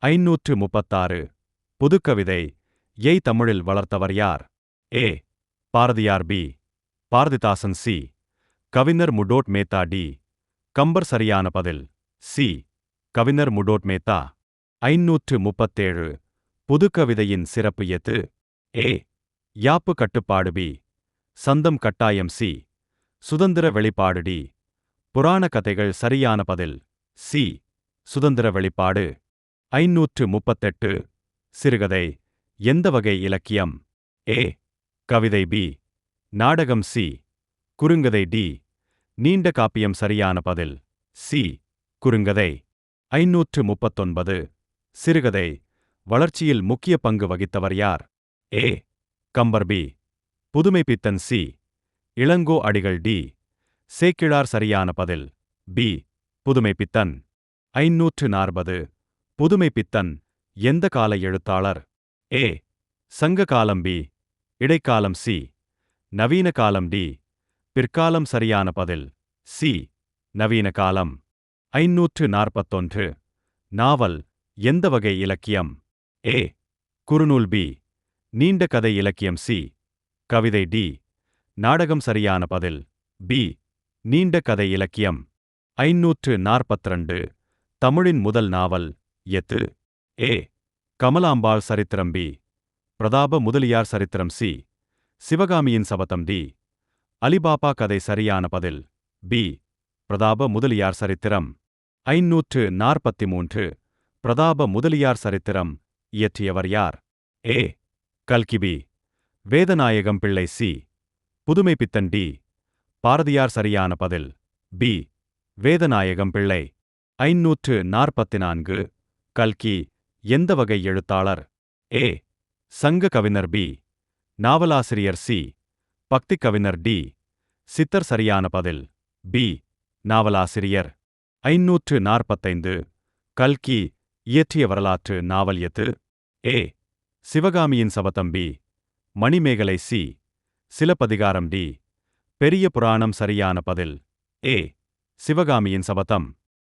536 புதுக்கவிதை யை தமிழில் வளர்த்தவர் யார்? ஏ. பாரதியார். பி. பாரதிதாசன். சி. கவிஞர் முடோட் மேத்தா. டி. கம்பர். சரியான பதில் சி. கவிஞர் முடோட் மேத்தா. 537 புதுக்கவிதையின் சிறப்பு எது? ஏ. யாப்பு கட்டுப்பாடு. பி. சந்தம் கட்டாயம். சி. சுதந்திர வெளிப்பாடு. டி. புராண கதைகள். சரியான பதில் சி. சுதந்திர வெளிப்பாடு. 538 சிறுகதை எந்த வகை இலக்கியம்? ஏ. கவிதை. பி. நாடகம். சி. குறுங்கதை. டி. நீண்ட காப்பியம். சரியான பதில் சி. குறுங்கதை. 539 சிறுகதை வளர்ச்சியில் முக்கிய பங்கு வகித்தவர் யார்? ஏ. கம்பர். பி. புதுமைப்பித்தன். சி. இளங்கோ அடிகள். டி. சேக்கிழார். சரியான பதில் பி. புதுமைப்பித்தன். 540 புதுமைப்பித்தன் எந்த கால எழுத்தாளர்? ஏ. சங்க காலம். பி. இடைக்காலம். சி. நவீன காலம். டி. பிற்காலம். சரியான பதில் சி. நவீன காலம். 541 நாவல் எந்த வகை இலக்கியம்? ஏ. குறுநூல். பி. நீண்ட கதை இலக்கியம். சி. கவிதை. டி. நாடகம். சரியான பதில் பி. நீண்ட கதை இலக்கியம். 542 தமிழின் முதல் நாவல் எது? ஏ. கமலாம்பாள் சரித்திரம். பி. பிரதாப முதலியார் சரித்திரம். சி. சிவகாமியின் சபதம். டி. அலிபாபா கதை. சரியான பதில் பி. பிரதாப முதலியார் சரித்திரம். 543 பிரதாப முதலியார் சரித்திரம் இயற்றியவர் யார்? ஏ. கல்கி. பி. வேதநாயகம் பிள்ளை. சி. புதுமைப்பித்தன். டி. பாரதியார். சரியான பதில் பி. வேதநாயகம் பிள்ளை. 544 கல்கி எந்த வகை எழுத்தாளர்? ஏ. சங்க கவிஞர். பி. நாவலாசிரியர். சி. பக்தி கவிஞர். டி. சித்தர். சரியான பதில் பி. நாவலாசிரியர். 545 கல்கி இயற்றிய வரலாற்று நாவல் எது? ஏ. சிவகாமியின் சபதம். B. Manimekalai. C. Silappatikaram. D. Periya Puranam. சரியான பதில் ஏ. சிவகாமியின் சபதம்.